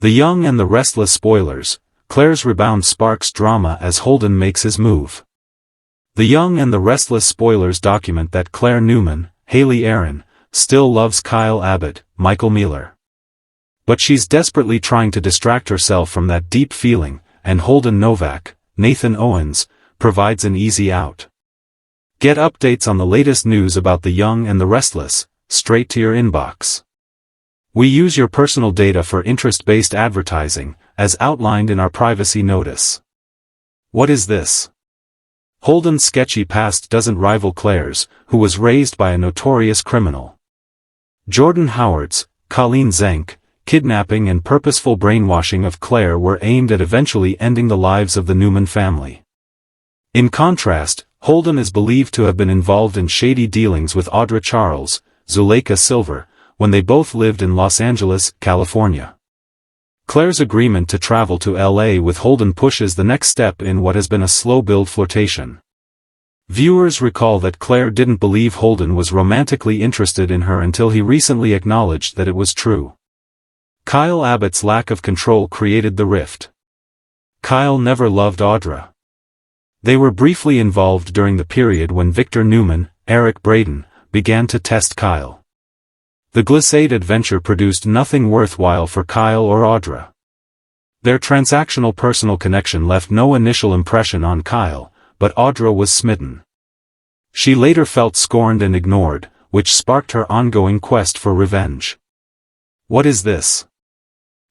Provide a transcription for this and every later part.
The Young and the Restless spoilers. Claire's rebound sparks drama as Holden makes his move. The Young and the Restless spoilers document that Claire Newman, Haley Aaron, still loves Kyle Abbott, Michael Mealer. But she's desperately trying to distract herself from that deep feeling, and Holden Novak, Nathan Owens, provides an easy out. Get updates on the latest news about The Young and the Restless, straight to your inbox. We use your personal data for interest-based advertising, as outlined in our privacy notice. What is this? Holden's sketchy past doesn't rival Claire's, who was raised by a notorious criminal. Jordan Howard's, Colleen Zenk, kidnapping and purposeful brainwashing of Claire were aimed at eventually ending the lives of the Newman family. In contrast, Holden is believed to have been involved in shady dealings with Audra Charles, Zuleika Silver, when they both lived in Los Angeles, California. Claire's agreement to travel to LA with Holden pushes the next step in what has been a slow-build flirtation. Viewers recall that Claire didn't believe Holden was romantically interested in her until he recently acknowledged that it was true. Kyle Abbott's lack of control created the rift. Kyle never loved Audra. They were briefly involved during the period when Victor Newman, Eric Braeden, began to test Kyle. The Glissade adventure produced nothing worthwhile for Kyle or Audra. Their transactional personal connection left no initial impression on Kyle, but Audra was smitten. She later felt scorned and ignored, which sparked her ongoing quest for revenge. What is this?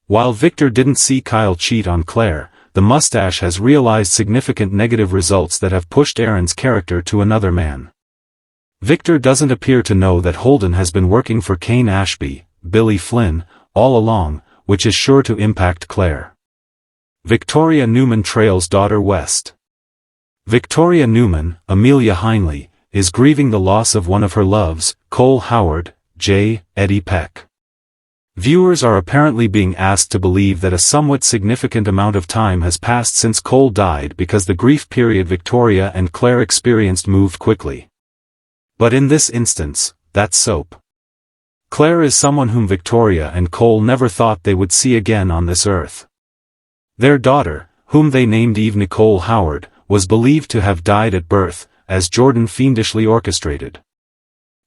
While Victor didn't see Kyle cheat on Claire, the mustache has realized significant negative results that have pushed Aaron's character to another man. Victor doesn't appear to know that Holden has been working for Kane Ashby, Billy Flynn, all along, which is sure to impact Claire. Victoria Newman trails daughter west. Victoria Newman, Amelia Heinley, is grieving the loss of one of her loves, Cole Howard, J. Eddie Peck. Viewers are apparently being asked to believe that a somewhat significant amount of time has passed since Cole died because the grief period Victoria and Claire experienced moved quickly. But in this instance, that's soap. Claire is someone whom Victoria and Cole never thought they would see again on this earth. Their daughter, whom they named Eve Nicole Howard, was believed to have died at birth, as Jordan fiendishly orchestrated.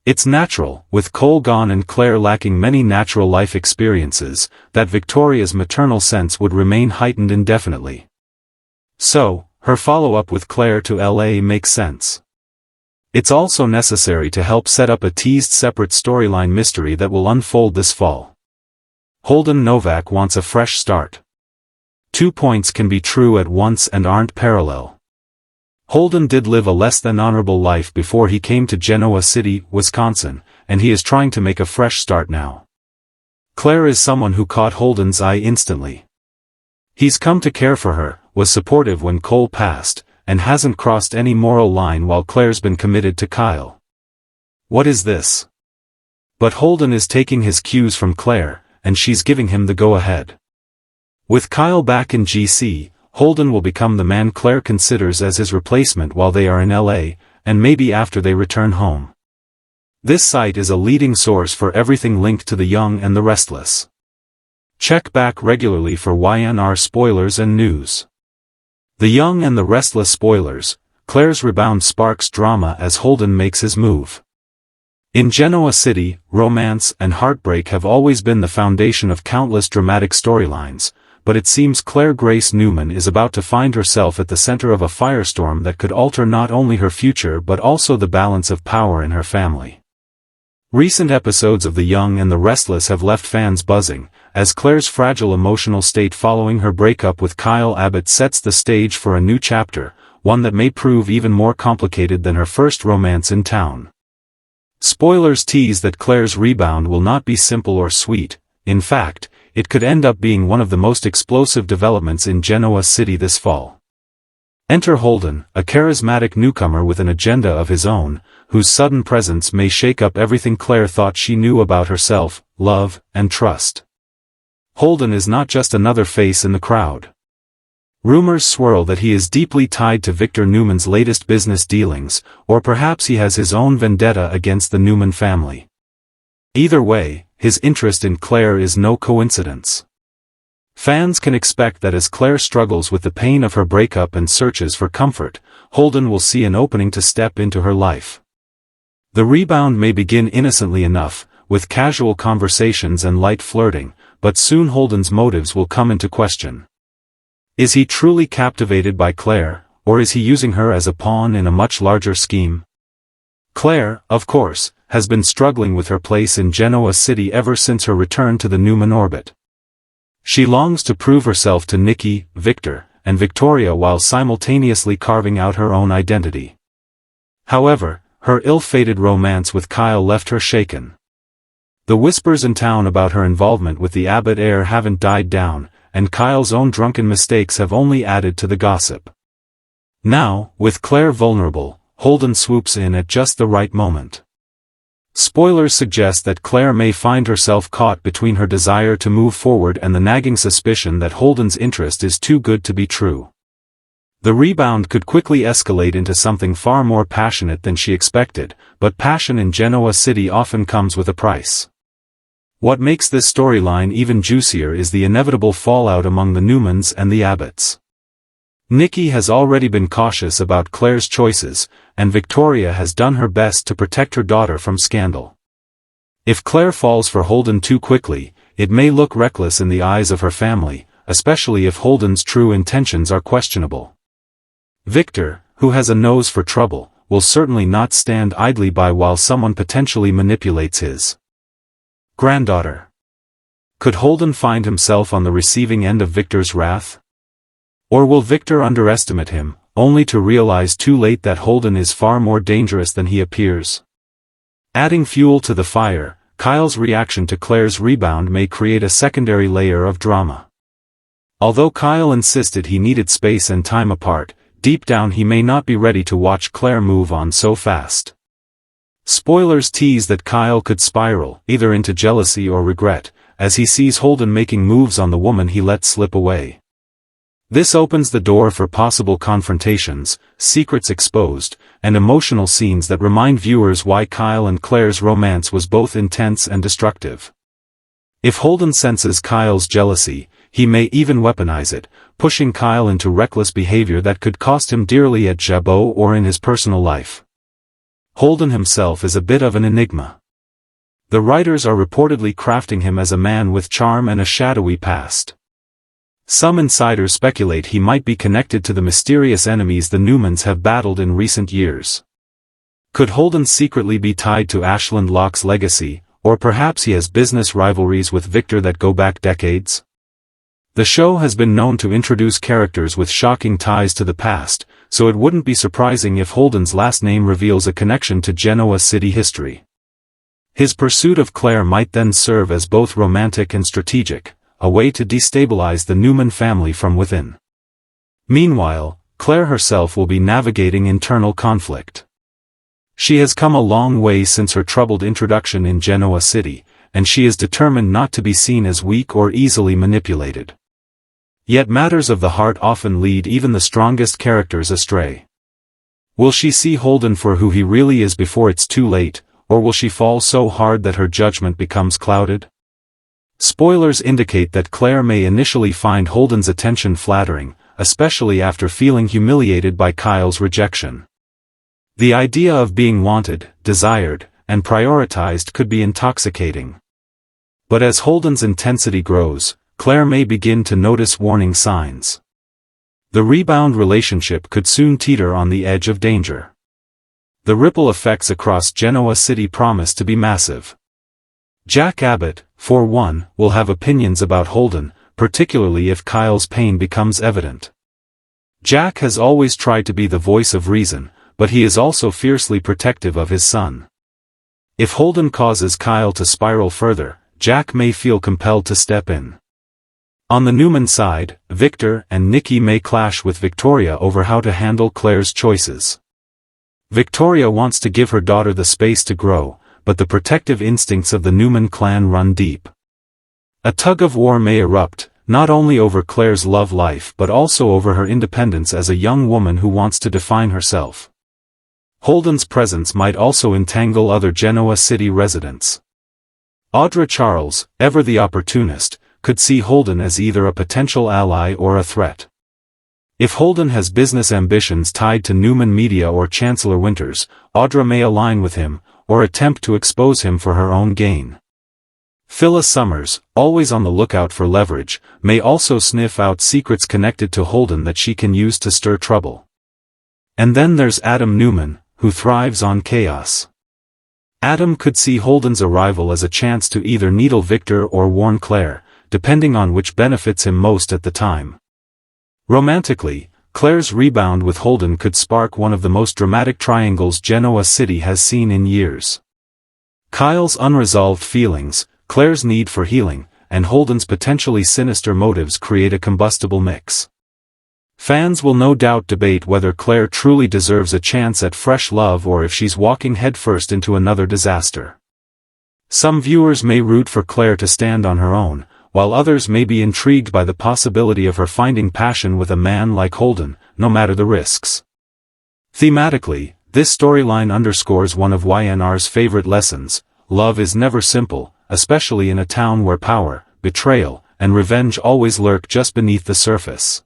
It's natural, with Cole gone and Claire lacking many natural life experiences, that Victoria's maternal sense would remain heightened indefinitely. So, her follow-up with Claire to LA makes sense. It's also necessary to help set up a teased separate storyline mystery that will unfold this fall. Holden Novak wants a fresh start. 2 points can be true at once and aren't parallel. Holden did live a less than honorable life before he came to Genoa City, Wisconsin, and he is trying to make a fresh start now. Claire is someone who caught Holden's eye instantly. He's come to care for her, was supportive when Cole passed, and hasn't crossed any moral line while Claire's been committed to Kyle. What is this? But Holden is taking his cues from Claire, and she's giving him the go-ahead. With Kyle back in GC, Holden will become the man Claire considers as his replacement while they are in LA, and maybe after they return home. This site is a leading source for everything linked to The Young and the Restless. Check back regularly for Y&R spoilers and news. The Young and the Restless spoilers. Claire's rebound sparks drama as Holden makes his move. In Genoa City, romance and heartbreak have always been the foundation of countless dramatic storylines, but it seems Claire Grace Newman is about to find herself at the center of a firestorm that could alter not only her future but also the balance of power in her family. Recent episodes of The Young and the Restless have left fans buzzing, as Claire's fragile emotional state following her breakup with Kyle Abbott sets the stage for a new chapter, one that may prove even more complicated than her first romance in town. Spoilers tease that Claire's rebound will not be simple or sweet. In fact, it could end up being one of the most explosive developments in Genoa City this fall. Enter Holden, a charismatic newcomer with an agenda of his own, whose sudden presence may shake up everything Claire thought she knew about herself, love, and trust. Holden is not just another face in the crowd. Rumors swirl that he is deeply tied to Victor Newman's latest business dealings, or perhaps he has his own vendetta against the Newman family. Either way, his interest in Claire is no coincidence. Fans can expect that as Claire struggles with the pain of her breakup and searches for comfort, Holden will see an opening to step into her life. The rebound may begin innocently enough, with casual conversations and light flirting, but soon Holden's motives will come into question. Is he truly captivated by Claire, or is he using her as a pawn in a much larger scheme? Claire, of course, has been struggling with her place in Genoa City ever since her return to the Newman orbit. She longs to prove herself to Nicky, Victor, and Victoria while simultaneously carving out her own identity. However, her ill-fated romance with Kyle left her shaken. The whispers in town about her involvement with the Abbott heir haven't died down, and Kyle's own drunken mistakes have only added to the gossip. Now, with Claire vulnerable, Holden swoops in at just the right moment. Spoilers suggest that Claire may find herself caught between her desire to move forward and the nagging suspicion that Holden's interest is too good to be true. The rebound could quickly escalate into something far more passionate than she expected, but passion in Genoa City often comes with a price. What makes this storyline even juicier is the inevitable fallout among the Newmans and the Abbotts. Nicky has already been cautious about Claire's choices, and Victoria has done her best to protect her daughter from scandal. If Claire falls for Holden too quickly, it may look reckless in the eyes of her family, especially if Holden's true intentions are questionable. Victor, who has a nose for trouble, will certainly not stand idly by while someone potentially manipulates his granddaughter. Could Holden find himself on the receiving end of Victor's wrath? Or will Victor underestimate him, only to realize too late that Holden is far more dangerous than he appears? Adding fuel to the fire, Kyle's reaction to Claire's rebound may create a secondary layer of drama. Although Kyle insisted he needed space and time apart, deep down he may not be ready to watch Claire move on so fast. Spoilers tease that Kyle could spiral, either into jealousy or regret, as he sees Holden making moves on the woman he let slip away. This opens the door for possible confrontations, secrets exposed, and emotional scenes that remind viewers why Kyle and Claire's romance was both intense and destructive. If Holden senses Kyle's jealousy, he may even weaponize it, pushing Kyle into reckless behavior that could cost him dearly at Jabot or in his personal life. Holden himself is a bit of an enigma. The writers are reportedly crafting him as a man with charm and a shadowy past. Some insiders speculate he might be connected to the mysterious enemies the Newmans have battled in recent years. Could Holden secretly be tied to Ashland Locke's legacy, or perhaps he has business rivalries with Victor that go back decades? The show has been known to introduce characters with shocking ties to the past, so it wouldn't be surprising if Holden's last name reveals a connection to Genoa City history. His pursuit of Claire might then serve as both romantic and strategic, a way to destabilize the Newman family from within. Meanwhile, Claire herself will be navigating internal conflict. She has come a long way since her troubled introduction in Genoa City, and she is determined not to be seen as weak or easily manipulated. Yet matters of the heart often lead even the strongest characters astray. Will she see Holden for who he really is before it's too late, or will she fall so hard that her judgment becomes clouded? Spoilers indicate that Claire may initially find Holden's attention flattering, especially after feeling humiliated by Kyle's rejection. The idea of being wanted, desired, and prioritized could be intoxicating. But as Holden's intensity grows, Claire may begin to notice warning signs. The rebound relationship could soon teeter on the edge of danger. The ripple effects across Genoa City promise to be massive. Jack Abbott, for one, will have opinions about Holden, particularly if Kyle's pain becomes evident. Jack has always tried to be the voice of reason, but he is also fiercely protective of his son. If Holden causes Kyle to spiral further, Jack may feel compelled to step in. On the Newman side, Victor and Nicky may clash with Victoria over how to handle Claire's choices. Victoria wants to give her daughter the space to grow, but the protective instincts of the Newman clan run deep. A tug-of-war may erupt, not only over Claire's love life but also over her independence as a young woman who wants to define herself. Holden's presence might also entangle other Genoa City residents. Audra Charles, ever the opportunist, could see Holden as either a potential ally or a threat. If Holden has business ambitions tied to Newman Media or Chancellor Winters, Audra may align with him, or attempt to expose him for her own gain. Phyllis Summers, always on the lookout for leverage, may also sniff out secrets connected to Holden that she can use to stir trouble. And then there's Adam Newman, who thrives on chaos. Adam could see Holden's arrival as a chance to either needle Victor or warn Claire, depending on which benefits him most at the time. Romantically, Claire's rebound with Holden could spark one of the most dramatic triangles Genoa City has seen in years. Kyle's unresolved feelings, Claire's need for healing, and Holden's potentially sinister motives create a combustible mix. Fans will no doubt debate whether Claire truly deserves a chance at fresh love or if she's walking headfirst into another disaster. Some viewers may root for Claire to stand on her own, while others may be intrigued by the possibility of her finding passion with a man like Holden, no matter the risks. Thematically, this storyline underscores one of Y&R's favorite lessons: love is never simple, especially in a town where power, betrayal, and revenge always lurk just beneath the surface.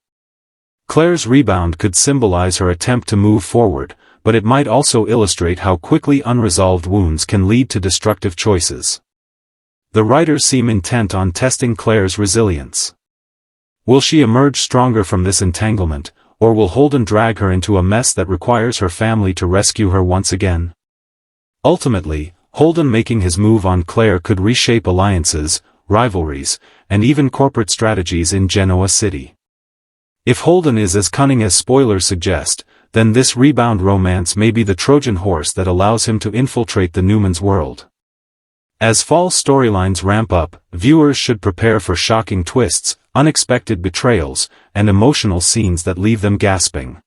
Claire's rebound could symbolize her attempt to move forward, but it might also illustrate how quickly unresolved wounds can lead to destructive choices. The writers seem intent on testing Claire's resilience. Will she emerge stronger from this entanglement, or will Holden drag her into a mess that requires her family to rescue her once again? Ultimately, Holden making his move on Claire could reshape alliances, rivalries, and even corporate strategies in Genoa City. If Holden is as cunning as spoilers suggest, then this rebound romance may be the Trojan horse that allows him to infiltrate the Newman's world. As fall storylines ramp up, viewers should prepare for shocking twists, unexpected betrayals, and emotional scenes that leave them gasping.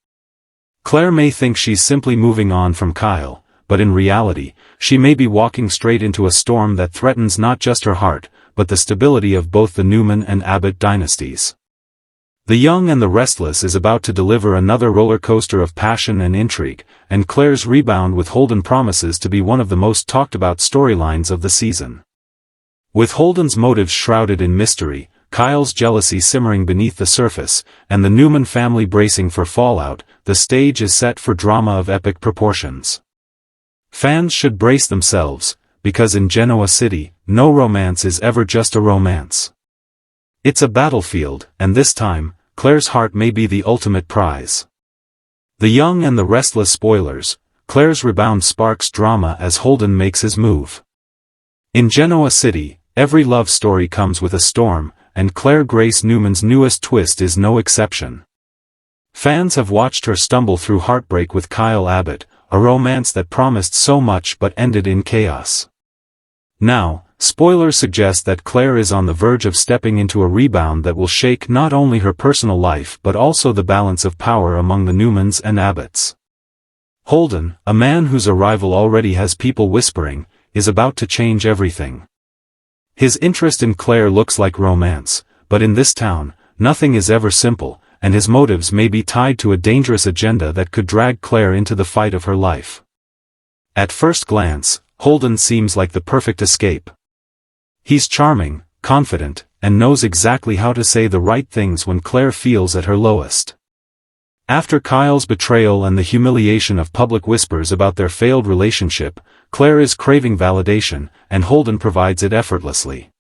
Claire may think she's simply moving on from Kyle, but in reality, she may be walking straight into a storm that threatens not just her heart, but the stability of both the Newman and Abbott dynasties. The Young and the Restless is about to deliver another roller coaster of passion and intrigue, and Claire's rebound with Holden promises to be one of the most talked about storylines of the season. With Holden's motives shrouded in mystery, Kyle's jealousy simmering beneath the surface, and the Newman family bracing for fallout, the stage is set for drama of epic proportions. Fans should brace themselves, because in Genoa City, no romance is ever just a romance. It's a battlefield, and this time, Claire's heart may be the ultimate prize. The Young and the Restless spoilers, Claire's rebound sparks drama as Holden makes his move. In Genoa City, every love story comes with a storm, and Claire Grace Newman's newest twist is no exception. Fans have watched her stumble through heartbreak with Kyle Abbott, a romance that promised so much but ended in chaos. Now, spoilers suggest that Claire is on the verge of stepping into a rebound that will shake not only her personal life but also the balance of power among the Newmans and Abbotts. Holden, a man whose arrival already has people whispering, is about to change everything. His interest in Claire looks like romance, but in this town, nothing is ever simple, and his motives may be tied to a dangerous agenda that could drag Claire into the fight of her life. At first glance, Holden seems like the perfect escape. He's charming, confident, and knows exactly how to say the right things when Claire feels at her lowest. After Kyle's betrayal and the humiliation of public whispers about their failed relationship, Claire is craving validation, and Holden provides it effortlessly.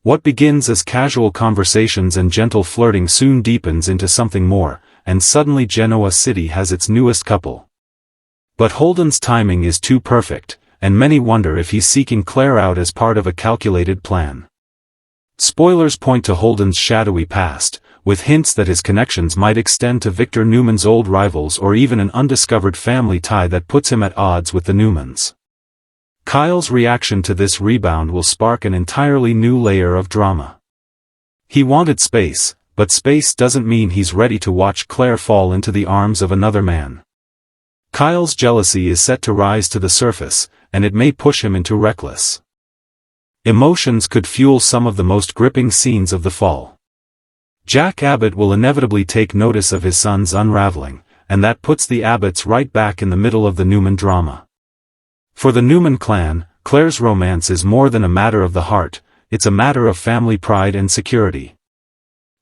What begins as casual conversations and gentle flirting soon deepens into something more, and suddenly Genoa City has its newest couple. But Holden's timing is too perfect, and many wonder if he's seeking Claire out as part of a calculated plan. Spoilers point to Holden's shadowy past, with hints that his connections might extend to Victor Newman's old rivals or even an undiscovered family tie that puts him at odds with the Newmans. Kyle's reaction to this rebound will spark an entirely new layer of drama. He wanted space, but space doesn't mean he's ready to watch Claire fall into the arms of another man. Kyle's jealousy is set to rise to the surface, and it may push him into reckless. Emotions could fuel some of the most gripping scenes of the fall. Jack Abbott will inevitably take notice of his son's unraveling, and that puts the Abbotts right back in the middle of the Newman drama. For the Newman clan, Claire's romance is more than a matter of the heart, it's a matter of family pride and security.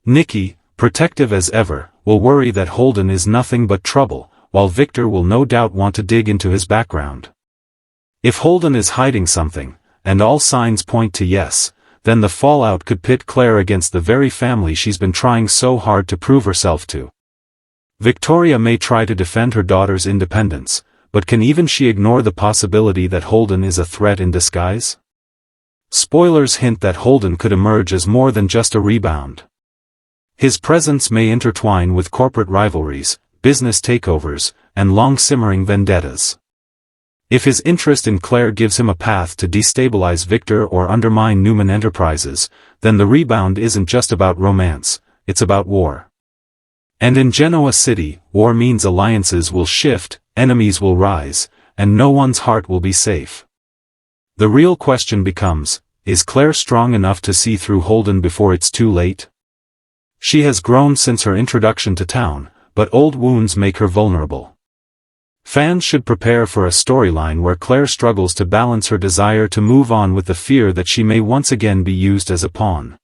Nikki, protective as ever, will worry that Holden is nothing but trouble, while Victor will no doubt want to dig into his background. If Holden is hiding something, and all signs point to yes, then the fallout could pit Claire against the very family she's been trying so hard to prove herself to. Victoria may try to defend her daughter's independence, but can even she ignore the possibility that Holden is a threat in disguise? Spoilers hint that Holden could emerge as more than just a rebound. His presence may intertwine with corporate rivalries, business takeovers, and long-simmering vendettas. If his interest in Claire gives him a path to destabilize Victor or undermine Newman Enterprises, then the rebound isn't just about romance, it's about war. And in Genoa City, war means alliances will shift, enemies will rise, and no one's heart will be safe. The real question becomes, is Claire strong enough to see through Holden before it's too late? She has grown since her introduction to town, but old wounds make her vulnerable. Fans should prepare for a storyline where Claire struggles to balance her desire to move on with the fear that she may once again be used as a pawn.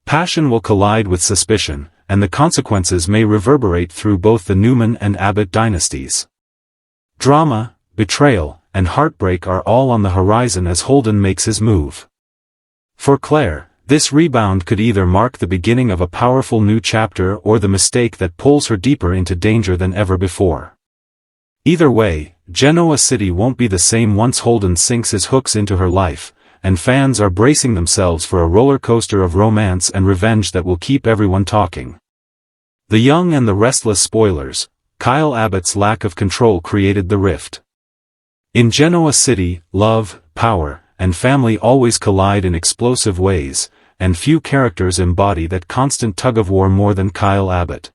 Passion will collide with suspicion, and the consequences may reverberate through both the Newman and Abbott dynasties. Drama, betrayal, and heartbreak are all on the horizon as Holden makes his move. For Claire, this rebound could either mark the beginning of a powerful new chapter or the mistake that pulls her deeper into danger than ever before. Either way, Genoa City won't be the same once Holden sinks his hooks into her life, and fans are bracing themselves for a roller coaster of romance and revenge that will keep everyone talking. The young and the restless spoilers, Kyle Abbott's lack of control created the rift. In Genoa City, love, power, and family always collide in explosive ways, and few characters embody that constant tug-of-war more than Kyle Abbott.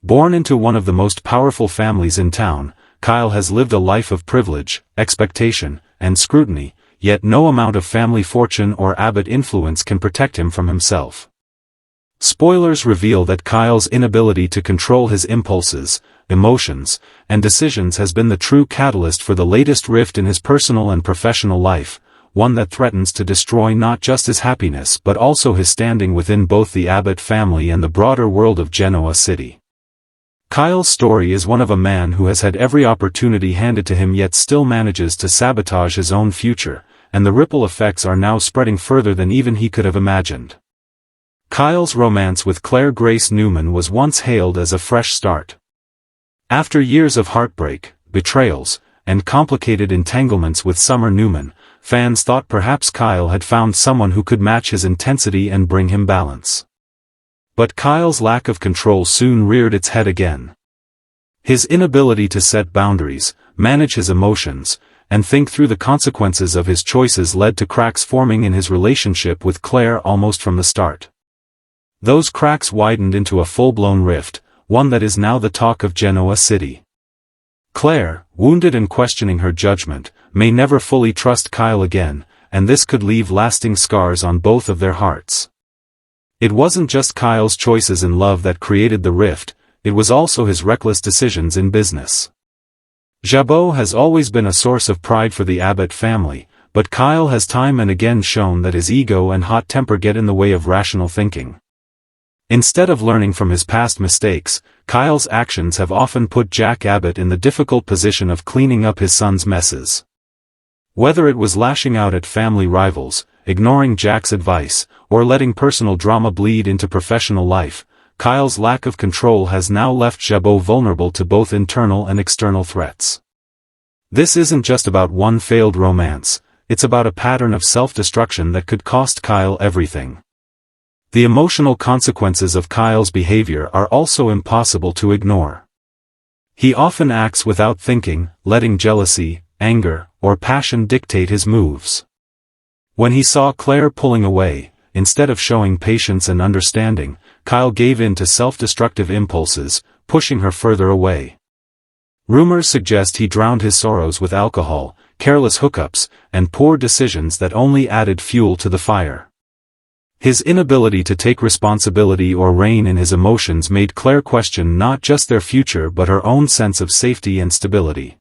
Born into one of the most powerful families in town, Kyle has lived a life of privilege, expectation, and scrutiny, yet no amount of family fortune or Abbott influence can protect him from himself. Spoilers reveal that Kyle's inability to control his impulses, emotions, and decisions has been the true catalyst for the latest rift in his personal and professional life, one that threatens to destroy not just his happiness but also his standing within both the Abbott family and the broader world of Genoa City. Kyle's story is one of a man who has had every opportunity handed to him yet still manages to sabotage his own future, and the ripple effects are now spreading further than even he could have imagined. Kyle's romance with Claire Grace Newman was once hailed as a fresh start. After years of heartbreak, betrayals, and complicated entanglements with Summer Newman, fans thought perhaps Kyle had found someone who could match his intensity and bring him balance. But Kyle's lack of control soon reared its head again. His inability to set boundaries, manage his emotions, and think through the consequences of his choices led to cracks forming in his relationship with Claire almost from the start. Those cracks widened into a full-blown rift, one that is now the talk of Genoa City. Claire, wounded and questioning her judgment, may never fully trust Kyle again, and this could leave lasting scars on both of their hearts. It wasn't just Kyle's choices in love that created the rift, it was also his reckless decisions in business. Jabot has always been a source of pride for the Abbott family, but Kyle has time and again shown that his ego and hot temper get in the way of rational thinking. Instead of learning from his past mistakes, Kyle's actions have often put Jack Abbott in the difficult position of cleaning up his son's messes. Whether it was lashing out at family rivals, ignoring Jack's advice, or letting personal drama bleed into professional life, Kyle's lack of control has now left Jabot vulnerable to both internal and external threats. This isn't just about one failed romance, it's about a pattern of self-destruction that could cost Kyle everything. The emotional consequences of Kyle's behavior are also impossible to ignore. He often acts without thinking, letting jealousy, anger, or passion dictate his moves. When he saw Claire pulling away, instead of showing patience and understanding, Kyle gave in to self-destructive impulses, pushing her further away. Rumors suggest he drowned his sorrows with alcohol, careless hookups, and poor decisions that only added fuel to the fire. His inability to take responsibility or rein in his emotions made Claire question not just their future but her own sense of safety and stability.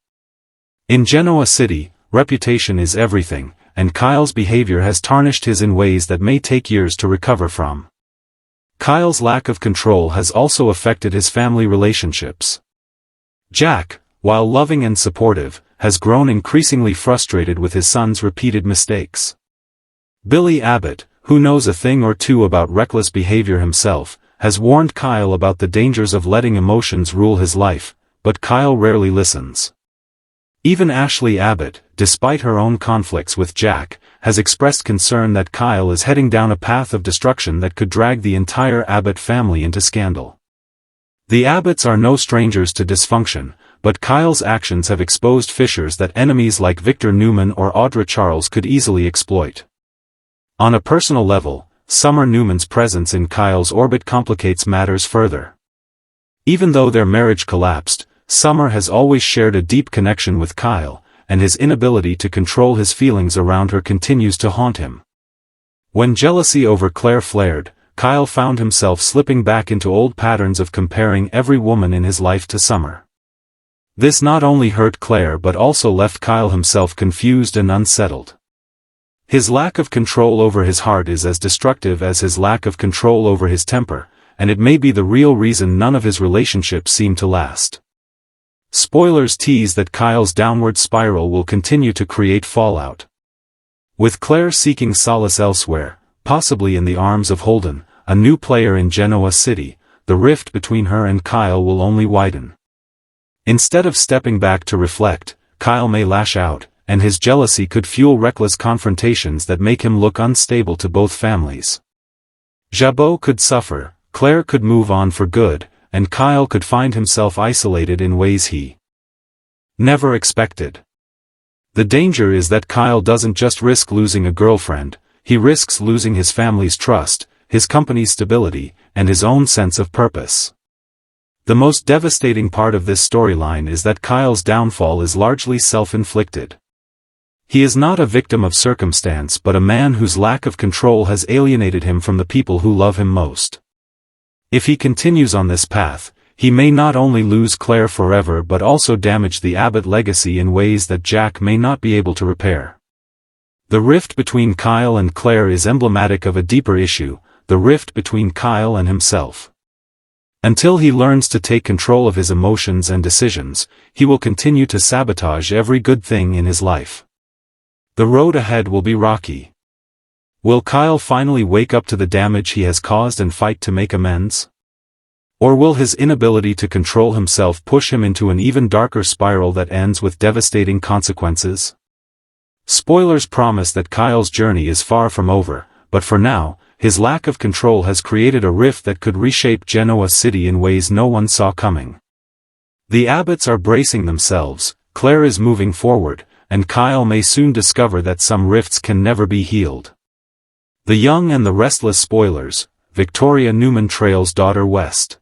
In Genoa City, reputation is everything, and Kyle's behavior has tarnished his in ways that may take years to recover from. Kyle's lack of control has also affected his family relationships. Jack, while loving and supportive, has grown increasingly frustrated with his son's repeated mistakes. Billy Abbott, who knows a thing or two about reckless behavior himself, has warned Kyle about the dangers of letting emotions rule his life, but Kyle rarely listens. Even Ashley Abbott, despite her own conflicts with Jack, has expressed concern that Kyle is heading down a path of destruction that could drag the entire Abbott family into scandal. The Abbotts are no strangers to dysfunction, but Kyle's actions have exposed fissures that enemies like Victor Newman or Audra Charles could easily exploit. On a personal level, Summer Newman's presence in Kyle's orbit complicates matters further. Even though their marriage collapsed, Summer has always shared a deep connection with Kyle, and his inability to control his feelings around her continues to haunt him. When jealousy over Claire flared, Kyle found himself slipping back into old patterns of comparing every woman in his life to Summer. This not only hurt Claire but also left Kyle himself confused and unsettled. His lack of control over his heart is as destructive as his lack of control over his temper, and it may be the real reason none of his relationships seem to last. Spoilers tease that Kyle's downward spiral will continue to create fallout. With Claire seeking solace elsewhere, possibly in the arms of Holden, a new player in Genoa City, the rift between her and Kyle will only widen. Instead of stepping back to reflect, Kyle may lash out, and his jealousy could fuel reckless confrontations that make him look unstable to both families. Jabot could suffer, Claire could move on for good, and Kyle could find himself isolated in ways he never expected. The danger is that Kyle doesn't just risk losing a girlfriend, he risks losing his family's trust, his company's stability, and his own sense of purpose. The most devastating part of this storyline is that Kyle's downfall is largely self-inflicted. He is not a victim of circumstance but a man whose lack of control has alienated him from the people who love him most. If he continues on this path, he may not only lose Claire forever but also damage the Abbott legacy in ways that Jack may not be able to repair. The rift between Kyle and Claire is emblematic of a deeper issue, the rift between Kyle and himself. Until he learns to take control of his emotions and decisions, he will continue to sabotage every good thing in his life. The road ahead will be rocky. Will Kyle finally wake up to the damage he has caused and fight to make amends? Or will his inability to control himself push him into an even darker spiral that ends with devastating consequences? Spoilers promise that Kyle's journey is far from over, but for now, his lack of control has created a rift that could reshape Genoa City in ways no one saw coming. The Abbotts are bracing themselves, Claire is moving forward, and Kyle may soon discover that some rifts can never be healed. The Young and the Restless spoilers, Victoria Newman trails daughter west.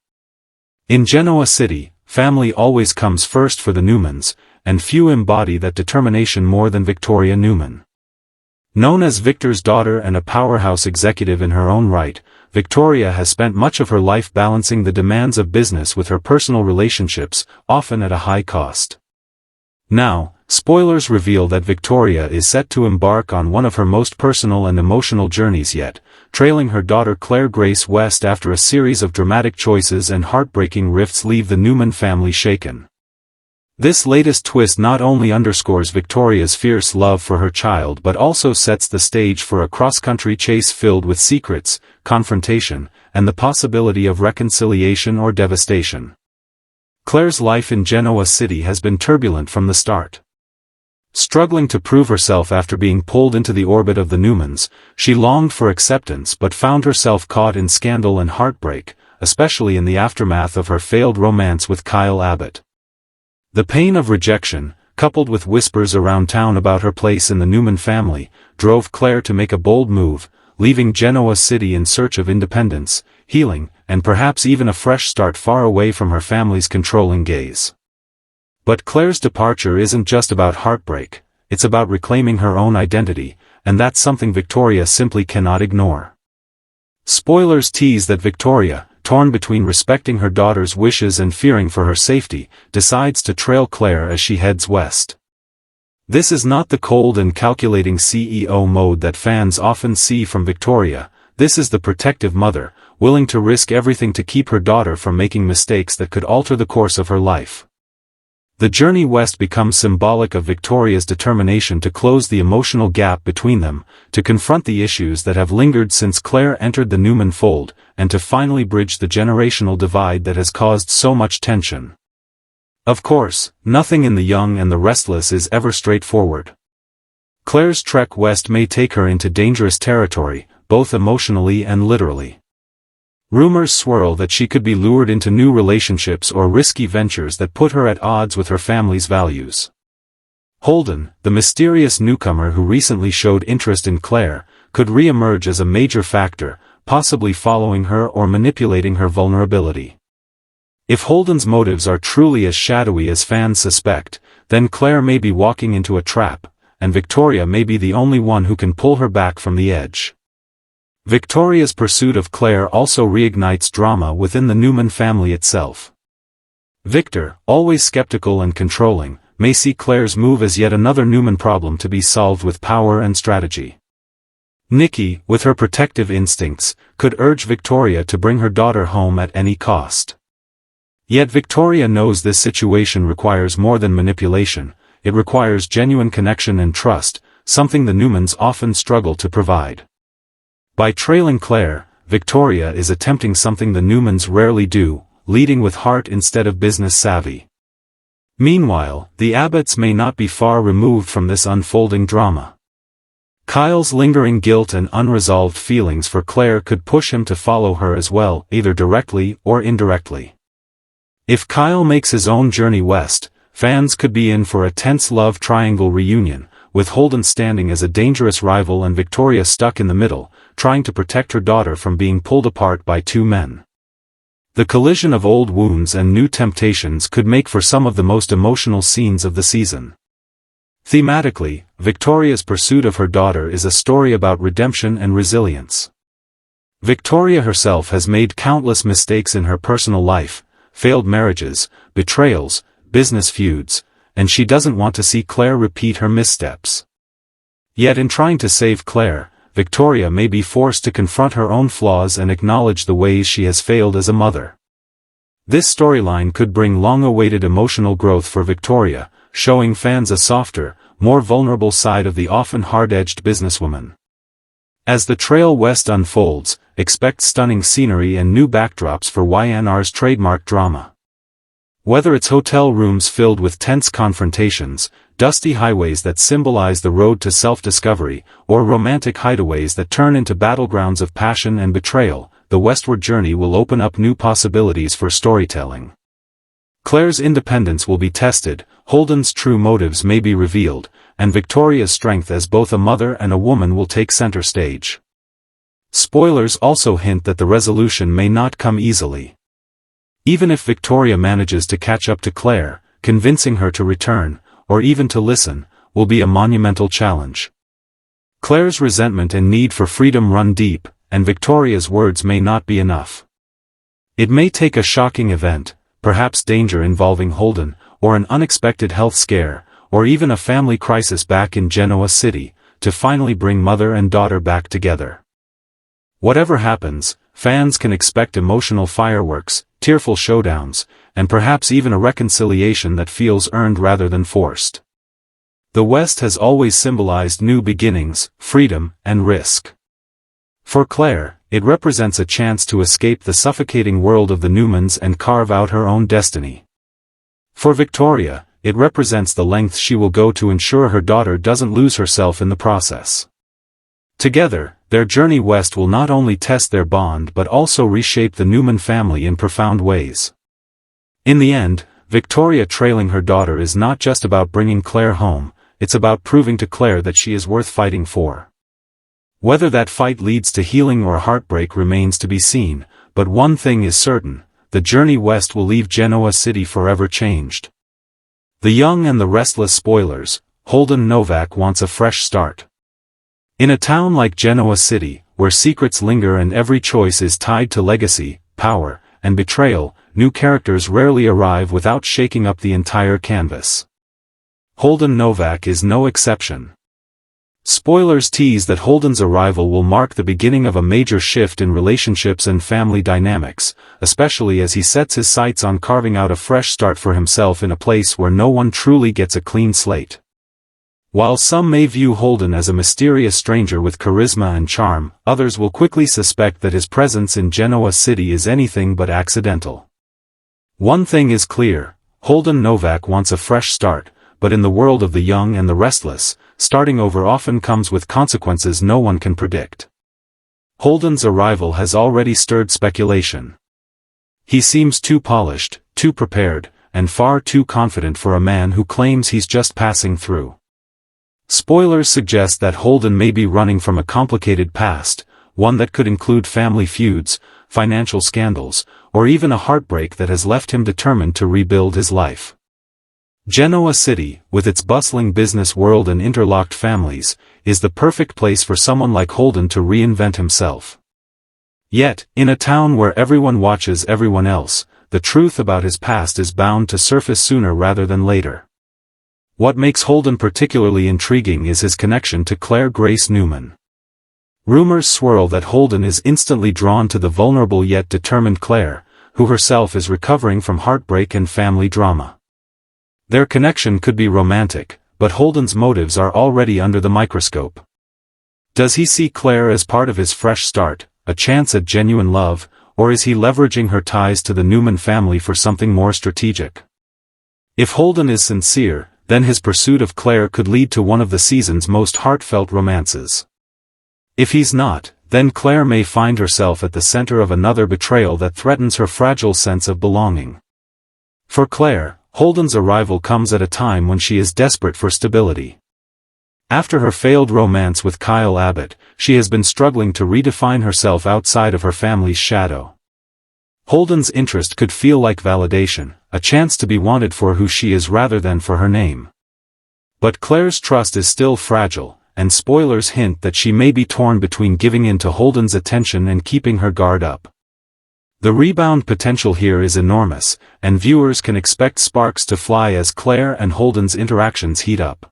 In Genoa City, family always comes first for the Newmans, and few embody that determination more than Victoria Newman. Known as Victor's daughter and a powerhouse executive in her own right, Victoria has spent much of her life balancing the demands of business with her personal relationships, often at a high cost. Now, spoilers reveal that Victoria is set to embark on one of her most personal and emotional journeys yet, trailing her daughter Claire Grace west after a series of dramatic choices and heartbreaking rifts leave the Newman family shaken. This latest twist not only underscores Victoria's fierce love for her child but also sets the stage for a cross-country chase filled with secrets, confrontation, and the possibility of reconciliation or devastation. Claire's life in Genoa City has been turbulent from the start. Struggling to prove herself after being pulled into the orbit of the Newmans, she longed for acceptance but found herself caught in scandal and heartbreak, especially in the aftermath of her failed romance with Kyle Abbott. The pain of rejection, coupled with whispers around town about her place in the Newman family, drove Claire to make a bold move, leaving Genoa City in search of independence, healing, and perhaps even a fresh start far away from her family's controlling gaze. But Claire's departure isn't just about heartbreak, it's about reclaiming her own identity, and that's something Victoria simply cannot ignore. Spoilers tease that Victoria, torn between respecting her daughter's wishes and fearing for her safety, decides to trail Claire as she heads west. This is not the cold and calculating CEO mode that fans often see from Victoria. This is the protective mother, willing to risk everything to keep her daughter from making mistakes that could alter the course of her life. The journey west becomes symbolic of Victoria's determination to close the emotional gap between them, to confront the issues that have lingered since Claire entered the Newman fold, and to finally bridge the generational divide that has caused so much tension. Of course, nothing in The Young and the Restless is ever straightforward. Claire's trek west may take her into dangerous territory, both emotionally and literally. Rumors swirl that she could be lured into new relationships or risky ventures that put her at odds with her family's values. Holden, the mysterious newcomer who recently showed interest in Claire, could re-emerge as a major factor, possibly following her or manipulating her vulnerability. If Holden's motives are truly as shadowy as fans suspect, then Claire may be walking into a trap, and Victoria may be the only one who can pull her back from the edge. Victoria's pursuit of Claire also reignites drama within the Newman family itself. Victor, always skeptical and controlling, may see Claire's move as yet another Newman problem to be solved with power and strategy. Nikki, with her protective instincts, could urge Victoria to bring her daughter home at any cost. Yet Victoria knows this situation requires more than manipulation, it requires genuine connection and trust, something the Newmans often struggle to provide. By trailing Claire, Victoria is attempting something the Newmans rarely do, leading with heart instead of business savvy. Meanwhile, the Abbotts may not be far removed from this unfolding drama. Kyle's lingering guilt and unresolved feelings for Claire could push him to follow her as well, either directly or indirectly. If Kyle makes his own journey west, fans could be in for a tense love triangle reunion, with Holden standing as a dangerous rival and Victoria stuck in the middle, trying to protect her daughter from being pulled apart by two men. The collision of old wounds and new temptations could make for some of the most emotional scenes of the season. Thematically, Victoria's pursuit of her daughter is a story about redemption and resilience. Victoria herself has made countless mistakes in her personal life, failed marriages, betrayals, business feuds, and she doesn't want to see Claire repeat her missteps. Yet in trying to save Claire, Victoria may be forced to confront her own flaws and acknowledge the ways she has failed as a mother. This storyline could bring long-awaited emotional growth for Victoria, showing fans a softer, more vulnerable side of the often hard-edged businesswoman. As the trail west unfolds, expect stunning scenery and new backdrops for Y&R's trademark drama. Whether it's hotel rooms filled with tense confrontations, dusty highways that symbolize the road to self-discovery, or romantic hideaways that turn into battlegrounds of passion and betrayal, the westward journey will open up new possibilities for storytelling. Claire's independence will be tested, Holden's true motives may be revealed, and Victoria's strength as both a mother and a woman will take center stage. Spoilers also hint that the resolution may not come easily. Even if Victoria manages to catch up to Claire, convincing her to return, or even to listen, will be a monumental challenge. Claire's resentment and need for freedom run deep, and Victoria's words may not be enough. It may take a shocking event, perhaps danger involving Holden, or an unexpected health scare, or even a family crisis back in Genoa City, to finally bring mother and daughter back together. Whatever happens, fans can expect emotional fireworks, tearful showdowns, and perhaps even a reconciliation that feels earned rather than forced. The West has always symbolized new beginnings, freedom, and risk. For Claire, it represents a chance to escape the suffocating world of the Newmans and carve out her own destiny. For Victoria, it represents the lengths she will go to ensure her daughter doesn't lose herself in the process. Together, their journey west will not only test their bond but also reshape the Newman family in profound ways. In the end, Victoria trailing her daughter is not just about bringing Claire home, it's about proving to Claire that she is worth fighting for. Whether that fight leads to healing or heartbreak remains to be seen, but one thing is certain, the journey west will leave Genoa City forever changed. The Young and the Restless spoilers, Holden Novak wants a fresh start. In a town like Genoa City, where secrets linger and every choice is tied to legacy, power, and betrayal, new characters rarely arrive without shaking up the entire canvas. Holden Novak is no exception. Spoilers tease that Holden's arrival will mark the beginning of a major shift in relationships and family dynamics, especially as he sets his sights on carving out a fresh start for himself in a place where no one truly gets a clean slate. While some may view Holden as a mysterious stranger with charisma and charm, others will quickly suspect that his presence in Genoa City is anything but accidental. One thing is clear: Holden Novak wants a fresh start, but in the world of the young and the restless, starting over often comes with consequences no one can predict. Holden's arrival has already stirred speculation. He seems too polished, too prepared, and far too confident for a man who claims he's just passing through. Spoilers suggest that Holden may be running from a complicated past, one that could include family feuds, financial scandals, or even a heartbreak that has left him determined to rebuild his life. Genoa City, with its bustling business world and interlocked families, is the perfect place for someone like Holden to reinvent himself. Yet, in a town where everyone watches everyone else, the truth about his past is bound to surface sooner rather than later. What makes Holden particularly intriguing is his connection to Claire Grace Newman. Rumors swirl that Holden is instantly drawn to the vulnerable yet determined Claire, who herself is recovering from heartbreak and family drama. Their connection could be romantic, but Holden's motives are already under the microscope. Does he see Claire as part of his fresh start, a chance at genuine love, or is he leveraging her ties to the Newman family for something more strategic? If Holden is sincere, then his pursuit of Claire could lead to one of the season's most heartfelt romances. If he's not, then Claire may find herself at the center of another betrayal that threatens her fragile sense of belonging. For Claire, Holden's arrival comes at a time when she is desperate for stability. After her failed romance with Kyle Abbott, she has been struggling to redefine herself outside of her family's shadow. Holden's interest could feel like validation, a chance to be wanted for who she is rather than for her name. But Claire's trust is still fragile, and spoilers hint that she may be torn between giving in to Holden's attention and keeping her guard up. The rebound potential here is enormous, and viewers can expect sparks to fly as Claire and Holden's interactions heat up.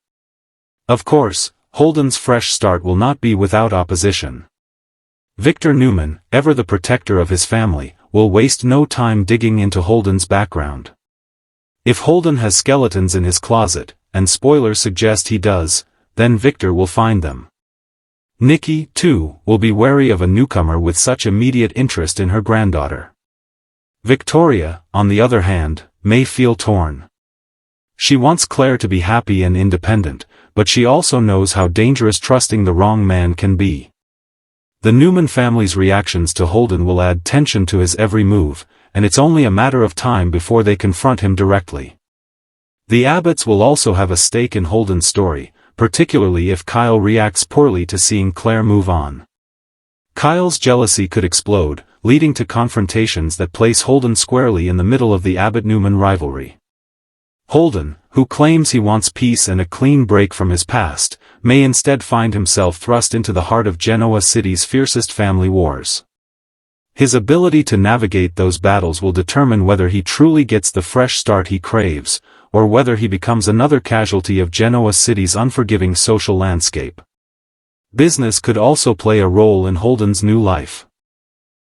Of course, Holden's fresh start will not be without opposition. Victor Newman, ever the protector of his family, will waste no time digging into Holden's background. If Holden has skeletons in his closet, and spoilers suggest he does, then Victor will find them. Nikki, too, will be wary of a newcomer with such immediate interest in her granddaughter. Victoria, on the other hand, may feel torn. She wants Claire to be happy and independent, but she also knows how dangerous trusting the wrong man can be. The Newman family's reactions to Holden will add tension to his every move, and it's only a matter of time before they confront him directly. The Abbotts will also have a stake in Holden's story, particularly if Kyle reacts poorly to seeing Claire move on. Kyle's jealousy could explode, leading to confrontations that place Holden squarely in the middle of the Abbott-Newman rivalry. Holden, who claims he wants peace and a clean break from his past, may instead find himself thrust into the heart of Genoa City's fiercest family wars. His ability to navigate those battles will determine whether he truly gets the fresh start he craves, or whether he becomes another casualty of Genoa City's unforgiving social landscape. Business could also play a role in Holden's new life.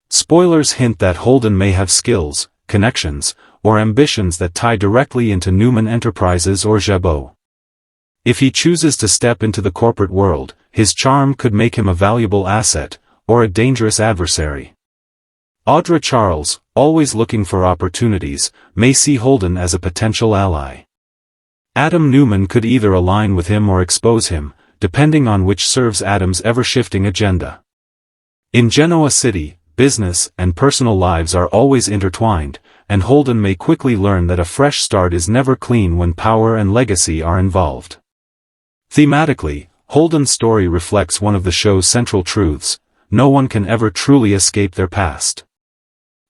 Spoilers hint that Holden may have skills, connections, or ambitions that tie directly into Newman Enterprises or Jabot. If he chooses to step into the corporate world, his charm could make him a valuable asset, or a dangerous adversary. Audra Charles, always looking for opportunities, may see Holden as a potential ally. Adam Newman could either align with him or expose him, depending on which serves Adam's ever-shifting agenda. In Genoa City, business and personal lives are always intertwined, and Holden may quickly learn that a fresh start is never clean when power and legacy are involved. Thematically, Holden's story reflects one of the show's central truths: no one can ever truly escape their past.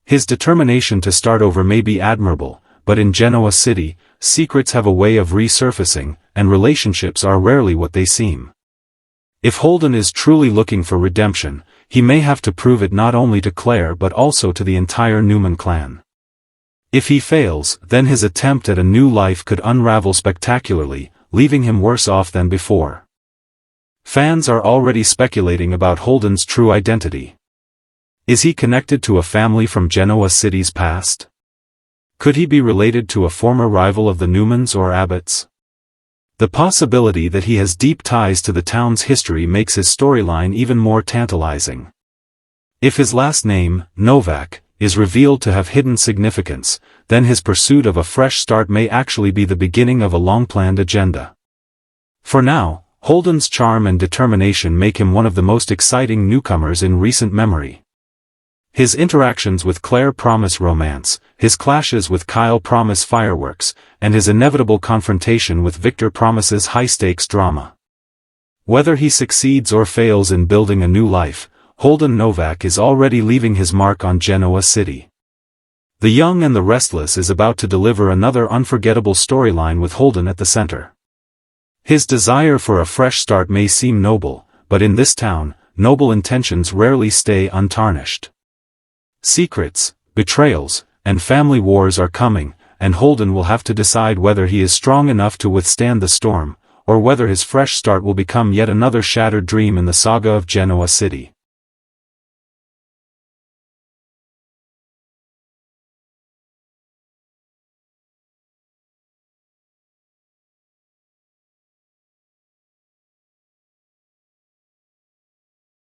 His determination to start over may be admirable, but in Genoa City, secrets have a way of resurfacing, and relationships are rarely what they seem. If Holden is truly looking for redemption, he may have to prove it not only to Claire but also to the entire Newman clan. If he fails, then his attempt at a new life could unravel spectacularly, leaving him worse off than before. Fans are already speculating about Holden's true identity. Is he connected to a family from Genoa City's past? Could he be related to a former rival of the Newmans or Abbotts? The possibility that he has deep ties to the town's history makes his storyline even more tantalizing. If his last name, Novak, is revealed to have hidden significance, then his pursuit of a fresh start may actually be the beginning of a long-planned agenda. For now, Holden's charm and determination make him one of the most exciting newcomers in recent memory. His interactions with Claire promise romance, his clashes with Kyle promise fireworks, and his inevitable confrontation with Victor promises high-stakes drama. Whether he succeeds or fails in building a new life, Holden Novak is already leaving his mark on Genoa City. The Young and the Restless is about to deliver another unforgettable storyline with Holden at the center. His desire for a fresh start may seem noble, but in this town, noble intentions rarely stay untarnished. Secrets, betrayals, and family wars are coming, and Holden will have to decide whether he is strong enough to withstand the storm, or whether his fresh start will become yet another shattered dream in the saga of Genoa City.